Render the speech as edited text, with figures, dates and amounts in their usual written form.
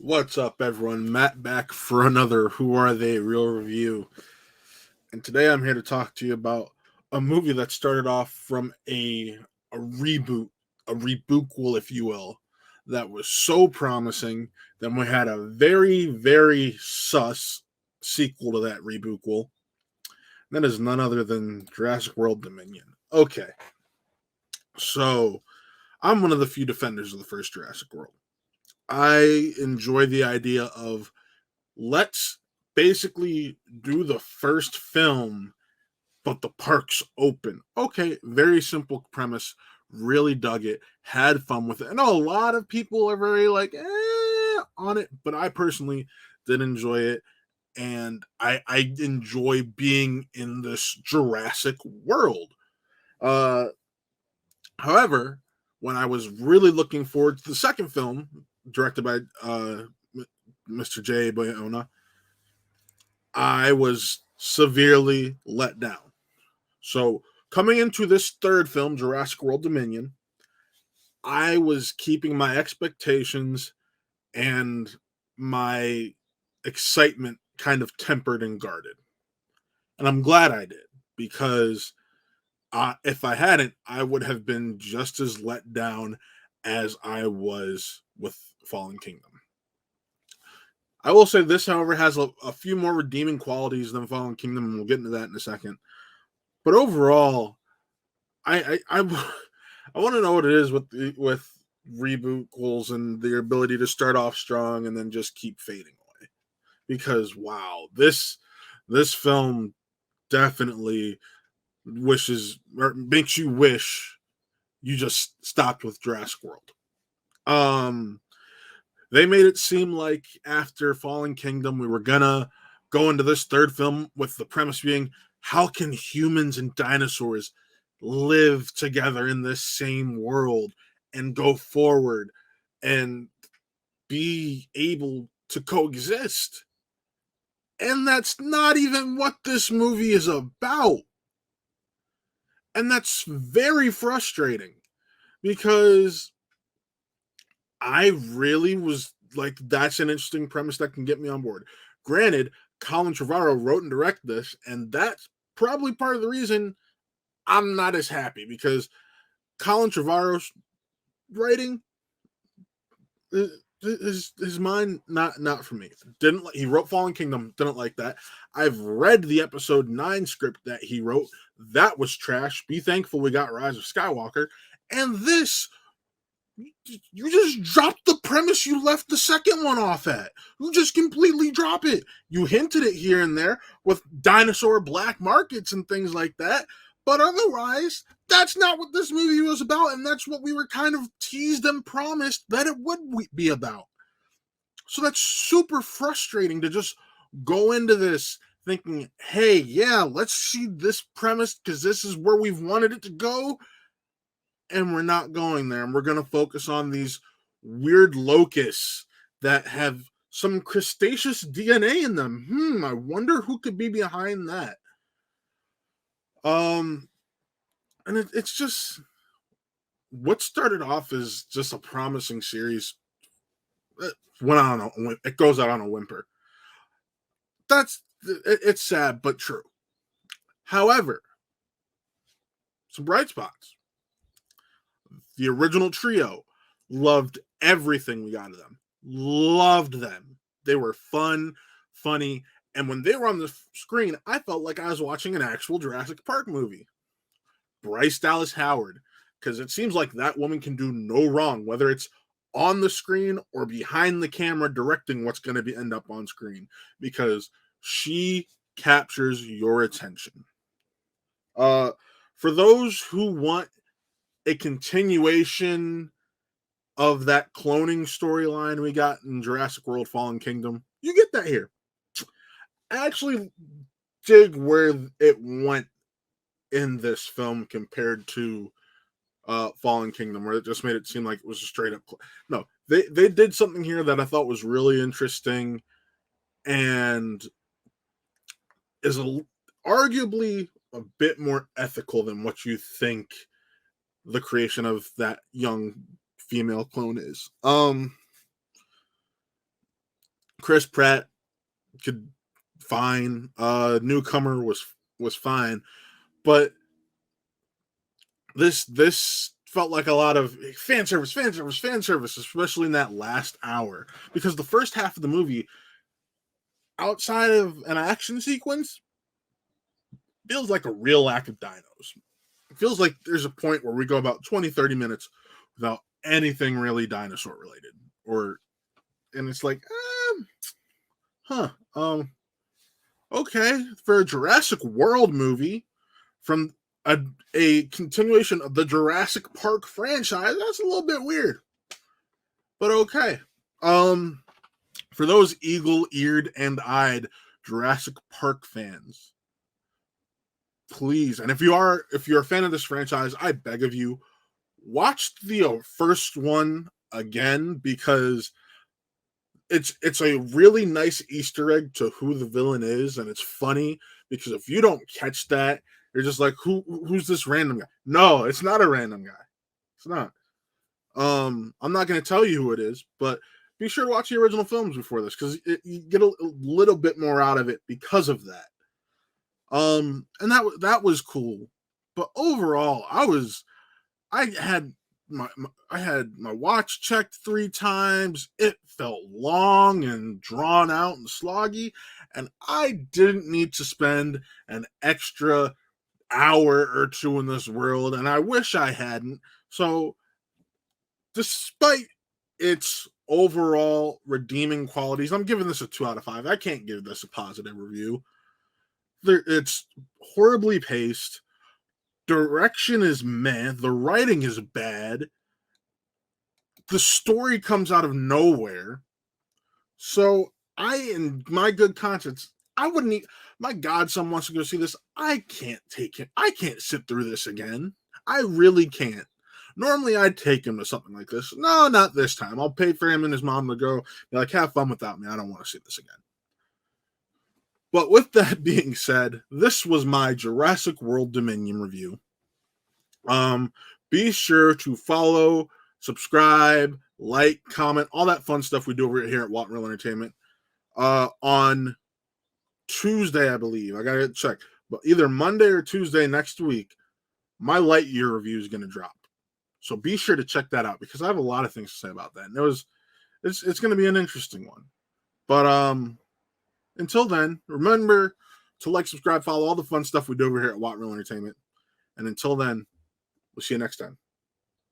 What's up, everyone? Matt back for another Who Are They Real Review. And today I'm here to talk to you about a movie that started off from a reboot, a rebootquel, if you will, that was so promising. Then we had a very, very sus sequel to that rebootquel. That is none other than Jurassic World Dominion. Okay, so I'm one of the few defenders of the first Jurassic World. I enjoy the idea of let's basically do the first film, but the park's open. Okay, very simple premise. Really dug it, had fun with it. I know a lot of people are very like on it, but I personally did enjoy it, and I enjoy being in this Jurassic world. Uh, However, when I was really looking forward to the second film, directed by Mr. J. Bayona, I was severely let down. So, coming into this third film, Jurassic World Dominion, I was keeping my expectations and my excitement kind of tempered and guarded. And I'm glad I did because if I hadn't, I would have been just as let down as I was with Fallen Kingdom. I will say this, however, has a few more redeeming qualities than Fallen Kingdom, and we'll get into that in a second. But overall, I I want to know what it is with rebootquels and their ability to start off strong and then just keep fading away. Because wow, this film definitely wishes or makes you wish you just stopped with Jurassic World. Um, they made it seem like after Fallen Kingdom we were gonna go into this third film with the premise being how can humans and dinosaurs live together in this same world and go forward and be able to coexist. And that's not even what this movie is about. And that's very frustrating because I really was like, that's an interesting premise that can get me on board. Granted, Colin Trevorrow wrote and directed this, and that's probably part of the reason I'm not as happy because Colin Trevorrow's writing, his mind not for me. Didn't he wrote Fallen Kingdom? Didn't like that. I've read the episode 9 script that he wrote. That was trash. Be thankful we got Rise of Skywalker. And this, you just dropped the premise you left the second one off at. You just completely drop it. You hinted it here and there with dinosaur black markets and things like that. But otherwise, that's not what this movie was about, and that's what we were kind of teased and promised that it would be about. So that's super frustrating to just go into this thinking, hey, yeah, let's see this premise because this is where we've wanted it to go, and we're not going there. And we're going to focus on these weird locusts that have some crustaceous DNA in them. I wonder who could be behind that. And it's just what started off as just a promising series went on. It goes out on a whimper. It's sad but true. However, some bright spots. The original trio loved everything we got of them. Loved them. They were fun, funny, and when they were on the screen, I felt like I was watching an actual Jurassic Park movie. Bryce Dallas Howard, because it seems like that woman can do no wrong, whether it's on the screen or behind the camera directing what's going to be end up on screen, because she captures your attention. For those who want a continuation of that cloning storyline we got in Jurassic World Fallen Kingdom, you get that here. I actually dig where it went in this film compared to Fallen Kingdom, where it just made it seem like it was a straight up. No, they did something here that I thought was really interesting and is arguably a bit more ethical than what you think the creation of that young female clone is. Chris Pratt could fine. Newcomer was fine, but this felt like a lot of fan service, especially in that last hour. Because the first half of the movie, outside of an action sequence, feels like a real lack of dinos. It feels like there's a point where we go about 20, 30 minutes without anything really dinosaur related. And it's like, huh, okay, for a Jurassic World movie from a continuation of the Jurassic Park franchise, that's a little bit weird. But okay. For those eagle-eared and eyed Jurassic Park fans, please, and if you're a fan of this franchise, I beg of you, watch the first one again, because it's a really nice Easter egg to who the villain is, and it's funny because if you don't catch that, you're just like, who's this random guy? No, it's not a random guy. It's not. I'm not going to tell you who it is, but be sure to watch the original films before this, because you get a little bit more out of it because of that. And that was cool. But overall, I had my watch checked 3 times. It felt long and drawn out and sloggy, and I didn't need to spend an extra hour or 2 in this world, and I wish I hadn't. So, despite its overall redeeming qualities, I'm giving this a 2 out of 5. I can't give this a positive review. It's horribly paced. Direction is meh. The writing is bad. The story comes out of nowhere. So in my good conscience, I wouldn't eat. My godson wants to go see this. I can't take it. I can't sit through this again. I really can't. Normally, I'd take him to something like this. No, not this time. I'll pay for him and his mom to go. Be like, have fun without me. I don't want to see this again. But with that being said, this was my Jurassic World Dominion review. Be sure to follow, subscribe, like, comment, all that fun stuff we do over here at Watt Real Entertainment. On Tuesday, I believe. I gotta check. But either Monday or Tuesday next week, my Lightyear review is going to drop. So be sure to check that out, because I have a lot of things to say about that. And it's going to be an interesting one. But until then, remember to like, subscribe, follow, all the fun stuff we do over here at Watt Real Entertainment. And until then, we'll see you next time.